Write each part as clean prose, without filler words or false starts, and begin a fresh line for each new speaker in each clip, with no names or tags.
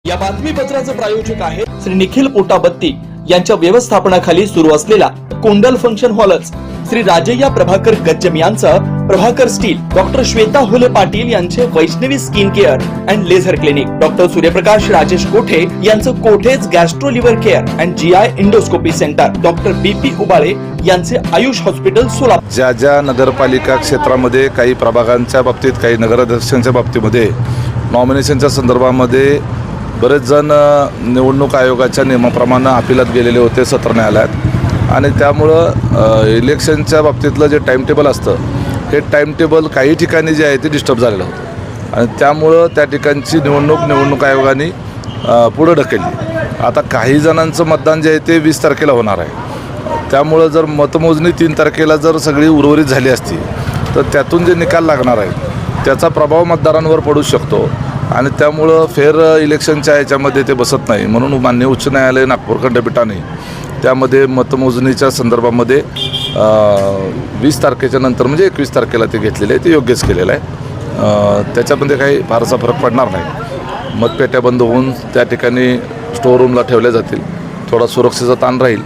या बातमीपत्राचे प्रायोजक आहे श्री निखिल पोटाबत्ती यांच्या व्यवस्थापनाखाली सुरू असलेला कोंडल फंक्शन हॉलच, श्री राजय्या प्रभाकर गज्जम यांचं प्रभाकर स्टील, डॉक्टर श्वेता होले पाटील यांचे Vaishnavi skin care and laser clinic, doctor Suryaprakash Rajesh Kothe यांचं Kothe's gastro liver care and GI endoscopy centre, doctor BP Ubale यांचे आयुष हॉस्पिटल सोलापूर.
ज्या नगरपालिका क्षेत्रामध्ये काही प्रभागांच्या बाबतीत, काही नगराध्यक्षांच्या बाबतीमध्ये नॉमिनेशनच्या संदर्भामध्ये बरेच जण निवडणूक आयोगाच्या नियमाप्रमाणे अपिलात गेलेले होते सत्र न्यायालयात, आणि त्यामुळं इलेक्शनच्या बाबतीतलं जे टाइम टेबल असतं हे टाइम टेबल काही ठिकाणी जे आहे ते डिस्टर्ब झालेलं होतं, आणि त्यामुळं त्या ठिकाणची निवडणूक आयोगाने पुढं ढकलली. आता काही जणांचं मतदान जे आहे ते 20 तारखेला होणार आहे. त्यामुळं जर मतमोजणी 3 तारखेला जर सगळी उर्वरित झाली असती तर त्यातून जे निकाल लागणार आहे त्याचा प्रभाव मतदारांवर पडू शकतो, आणि त्यामुळं फेअर इलेक्शनच्या याच्यामध्ये ते बसत नाही. म्हणून माननीय उच्च न्यायालय नागपूर खंडपीठाने त्यामध्ये मतमोजणीच्या संदर्भामध्ये 20 तारखेच्या नंतर म्हणजे 21 तारखेला ते घेतलेले आहे, ते योग्यच केलेलं आहे. त्याच्यामध्ये काही फारसा फरक पडणार नाही. मतपेट्या बंद होऊन त्या ठिकाणी स्टोअर रूमला ठेवल्या जातील, थोडा सुरक्षेचा ताण राहील,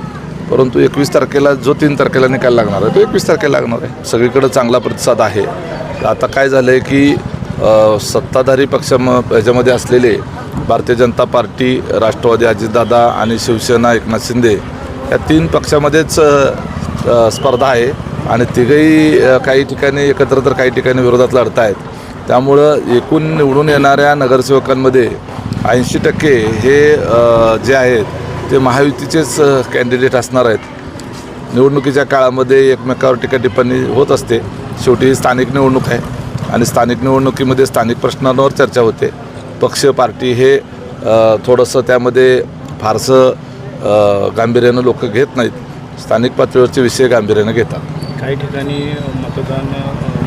परंतु 21 तारखेला जो 3 तारखेला निकाल लागणार आहे तो 21 तारखेला लागणार आहे. सगळीकडे चांगला प्रतिसाद आहे. आता काय झालं आहे की सत्ताधारी पक्ष याच्यामध्ये असलेले भारतीय जनता पार्टी, राष्ट्रवादी अजितदादा आणि शिवसेना एकनाथ शिंदे या 3 पक्षामध्येच स्पर्धा आहे, आणि तिघही काही ठिकाणी एकत्र तर काही ठिकाणी विरोधात लढत आहेत. त्यामुळं एकूण निवडून येणाऱ्या नगरसेवकांमध्ये 80% हे जे आहेत ते महायुतीचेच कॅन्डिडेट असणार आहेत. निवडणुकीच्या काळामध्ये एकमेकावर टीका टिप्पणी होत असते. शेवटी स्थानिक निवडणूक आहे, आणि स्थानिक निवडणुकीमध्ये स्थानिक प्रश्नांवर चर्चा होते. पक्ष, पार्टी हे थोडंसं त्यामध्ये फारसं गांभीर्यानं लोक घेत नाहीत. स्थानिक पातळीवरचे विषय गांभीर्यानं घेतात.
काही ठिकाणी मतदान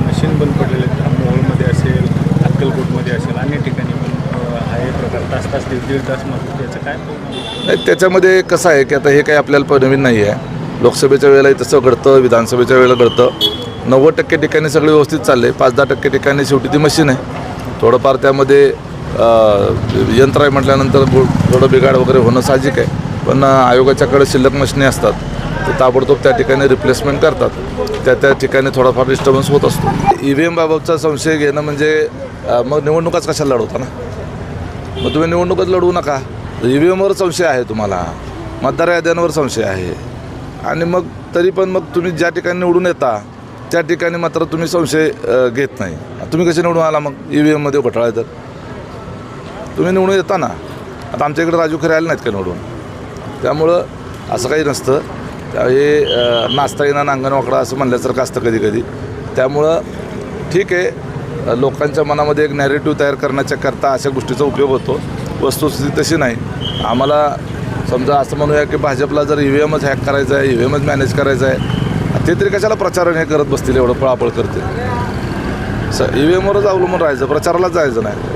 मशीन बंद पडलेले आहेत. मोहोळमध्ये असेल, अक्कलकोटमध्ये असेल, अन्य ठिकाणी पण हा एक प्रकार तास 1.5 तास मग त्याचं काय
नाही. त्याच्यामध्ये कसं आहे की आता हे काही आपल्याला नवीन नाही आहे. लोकसभेच्या वेळेलाही तसं घडतं, विधानसभेच्या वेळेला घडतं. 90% ठिकाणी सगळे व्यवस्थित चालले, 5-10% ठिकाणी शेवटी ती मशीन आहे. थोडंफार त्यामध्ये यंत्र आहे म्हटल्यानंतर थोडं बिघाड वगैरे होणं साहजिक आहे, पण आयोगाच्याकडे शिल्लक मशिनी असतात, तर ताबडतोब त्या ठिकाणी रिप्लेसमेंट करतात. त्या ठिकाणी थोडाफार डिस्टर्बन्स होत असतो. EVM बाबतचा संशय घेणं म्हणजे मग निवडणुकाच कशाला लढवता ना? मग तुम्ही निवडणुकच लढवू नका. EVMवर संशय आहे तुम्हाला, मतदार याद्यांवर संशय आहे, आणि मग तरी पण मग तुम्ही ज्या ठिकाणी निवडून येता त्या ठिकाणी मात्र तुम्ही संशय घेत नाही. तुम्ही कसे निवडून आला? मग EVMमध्ये घोटाळा आहे तर तुम्ही निवडून येता ना. आता आमच्या इकडे राजू खरे आले नाहीत का निवडून? त्यामुळं असं काही नसतं. हे नाचता येणं नांगण वाकडा असं म्हणल्यासारखं असतं कधी कधी. त्यामुळं ठीक आहे, लोकांच्या मनामध्ये एक नॅरेटिव्ह तयार करण्याच्या करता अशा गोष्टीचा उपयोग होतो. वस्तुस्थिती तशी नाही. आम्हाला समजा असं म्हणूया की भाजपला जर EVMच हॅक करायचं आहे, EVMच मॅनेज करायचं आहे, ते तरी कशाला प्रचारण हे करत बसतील, एवढं पळापळ करते. EVMवरच अवलंबून राहायचं, प्रचारालाच जायचं नाही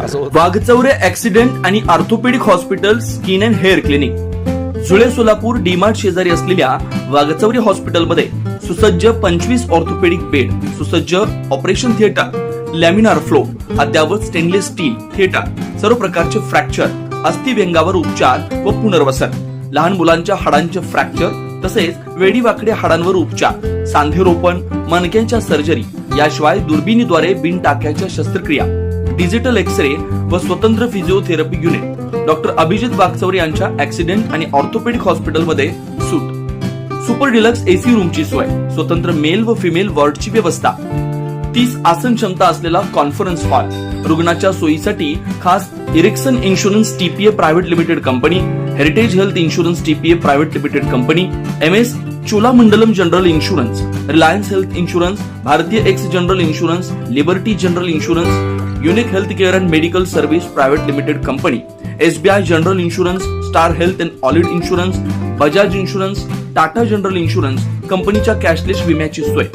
असं होतं.
वाघचौरे ऍक्सिडेंट आणि orthopaedic hospital skin and hair clinic, जुळे सोलापूर डीमार्ट शेजारी असलेल्या वाघचौरे हॉस्पिटलमध्ये सुसज्ज 25 ऑर्थोपेडिक बेड, सुसज्ज ऑपरेशन थिएटर, लॅमिनार फ्लो, अद्यावत स्टेनलेस स्टील थिएटर, सर्व प्रकारचे फ्रॅक्चर, अस्थिव्यंगावर उपचार व पुनर्वसन, लहान मुलांच्या हाडांचे फ्रॅक्चर तसेच वेडीवाकड्या हाडांवर उपचार, सांधेरोपण, मणक्यांच्या सर्जरी, याशिवाय दुर्बिणीद्वारे बिन टाक्याच्या शस्त्रक्रिया, डिजिटल एक्सरे व स्वतंत्र physiotherapy unit. Doctor Abhijit Waghchaure यांच्या ऍक्सिडेंट आणि ऑर्थोपेडिक हॉस्पिटलमध्ये सूट, सुपर डिलक्स AC रूमची सोय, स्वतंत्र मेल व फिमेल वॉर्डची व्यवस्था, 30 आसन क्षमता असलेला कॉन्फरन्स हॉल, रुग्णाच्या सोयीसाठी खास Ericson insurance TPA private limited company, Heritage health insurance TPA private limited company, MS Cholamandalam general insurance, Reliance health insurance, Bharatiya AXA general insurance, Liberty general insurance, Unique health care and medical service private limited company, SBI general insurance, Star health and allied insurance, Bajaj insurance, Tata general insurance कंपनीच्या cashless विम्याची सोय.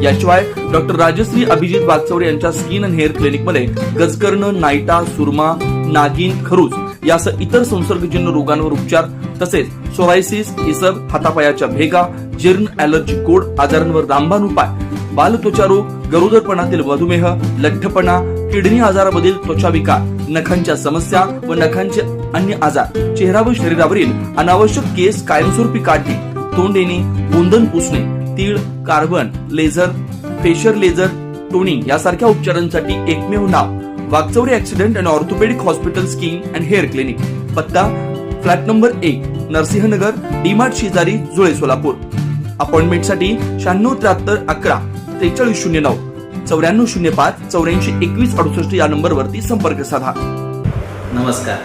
याशिवाय doctor Rajshri Abhijit Waghchaure यांच्या skin and hair क्लिनिकमध्ये गजकर्ण, नायटा, सुरमा, नागिन, खरूज यासह इतर संसर्गजन्य रोगांवर उपचार, तसेच सोरायसिस, इसब, हातापायाच्या भेगा, जीर्ण, ॲलर्जी, गोड आजारांवर रामबाण उपाय, बालत्वचा रोग, गरोदरपणातील मधुमेह, लठ्ठपणा, किडनी आजारामधील त्वचा विकार, नखांच्या समस्या व नखांचे अन्य आजार, चेहरा व शरीरावरील अनावश्यक केस कायमस्वरूपी काढणे, तोंड येणे, गोंधन पुसणे, तीळ, carbon, laser, facial laser, toning यासारख्या उपचारांसाठी एकमेव नाव Wagchauri accident and orthopaedic hospital skin and hair clinic. पत्ता फ्लॅट नंबर 1, नरसिंहनगर, डीमार्ट शेजारी, जुळे, सोलापूर. अपॉइंटमेंटसाठी 9673 11 4309 9405 84 21 68 या नंबरवरती संपर्क साधा.
नमस्कार,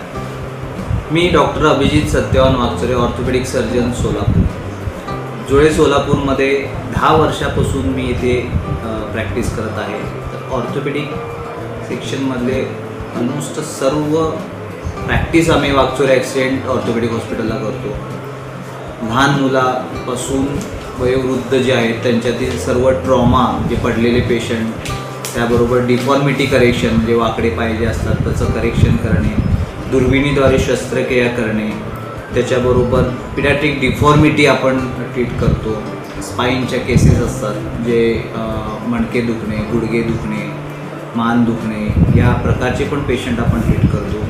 मी doctor Abhijit Satyavan Wagchaure, orthopaedic surgeon, Solapur. Jule सोलापूरमध्ये 10 वर्षापासून मी इथे प्रॅक्टिस करत आहे. तर ऑर्थोपेडिक सेक्शनमधले ऑलमोस्ट सर्व प्रॅक्टिस आम्ही वागचौरे ॲक्सिडेंट ऑर्थोपेडिक हॉस्पिटलला करतो. लहान मुलापासून वयोवृद्ध जे आहेत त्यांच्यातील सर्व ट्रॉमा जे पडलेले पेशंट, त्याबरोबर डिफॉर्मिटी करेक्शन म्हणजे वाकडे पाय जे असतात त्याचं करेक्शन करणे, दुर्बिणीद्वारे शस्त्रक्रिया करणे, त्याच्याबरोबर पिडॅट्रिक डिफॉर्मिटी आपण ट्रीट करतो. स्पाईनच्या केसेस असतात जे मणके दुखणे, गुडघे दुखणे, मान दुखणे या प्रकारचे पण पेशंट आपण ट्रीट करतो.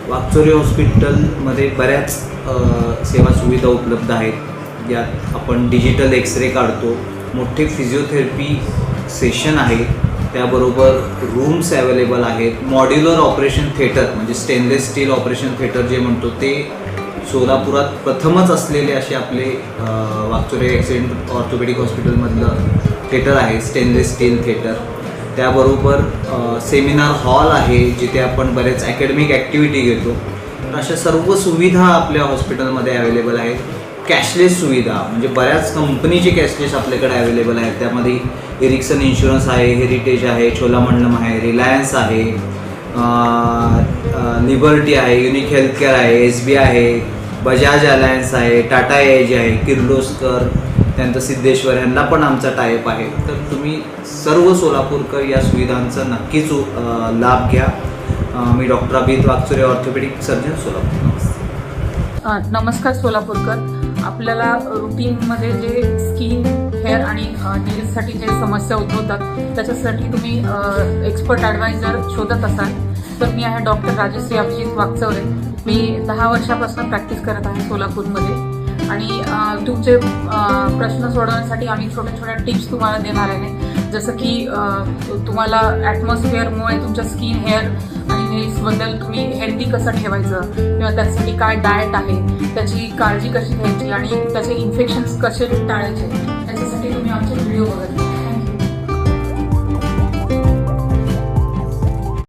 वागचौरे हॉस्पिटलमध्ये बऱ्याच सेवा सुविधा उपलब्ध आहेत. यात आपण डिजिटल एक्सरे काढतो, मोठे फिजिओथेरपी सेशन आहेत, त्याबरोबर रूम्स अवेलेबल आहेत. मॉड्युलर ऑपरेशन थिएटर म्हणजे स्टेनलेस स्टील ऑपरेशन थिएटर जे म्हणतो ते सोलापुरात प्रथमच असलेले असे आपले वागचौरे ॲक्सिडेंट ऑर्थोपेडिक हॉस्पिटलमधलं थिएटर आहे, स्टेनलेस स्टील थिएटर. त्याबरोबर सेमिनार हॉल आहे जिथे आपण बरेच अकॅडमिक ॲक्टिव्हिटी घेतो. तर अशा सर्व सुविधा आपल्या हॉस्पिटलमध्ये अवेलेबल आहेत. कॅशलेस सुविधा म्हणजे बऱ्याच कंपनीचे कॅशलेस आपल्याकडे अवेलेबल आहेत. त्यामध्ये एरिक्सन इन्शुरन्स आहे, हेरिटेज आहे, चोलामंडलम आहे, रिलायन्स आहे, लिबर्टी आहे, युनिक हेल्थकेअर आहे, SBI आहे, बजाज अलायन्स आहे, टाटा AIG आहे, किर्लोस्कर, त्यानंतर सिद्धेश्वर यांना पण आमचा टायअप आहे. तर तुम्ही सर्व सोलापूरकर या सुविधांचा नक्कीच लाभ घ्या. मी doctor Abhijit Wagchaure, orthopaedic surgeon, Solapur.
नमस्कार सोलापूरकर. आपल्याला रुटीनमध्ये जे स्किन, हेअर आणि नेल्ससाठी जे समस्या उद्भवतात त्याच्यासाठी तुम्ही एक्सपर्ट ॲडवायझर शोधत असाल तर मी आहे डॉक्टर राजश्री अभिजित वागचौरे. मी 10 वर्षापासून प्रॅक्टिस करत आहे सोलापूरमध्ये आणि तुमचे प्रश्न सोडवण्यासाठी आम्ही छोट्या छोट्या टिप्स तुम्हाला देणार आहे. जसं की तुम्हाला ॲटमॉस्फिअरमुळे तुमच्या स्किन, हेअर आणि नेल्सबद्दल तुम्ही हेल्दी कसं ठेवायचं किंवा त्यासाठी काय डाएट आहे, त्याची काळजी कशी घ्यायची आणि त्याचे इन्फेक्शन्स कसे टाळायचे, त्याच्यासाठी तुम्ही आमचे व्हिडिओ बघत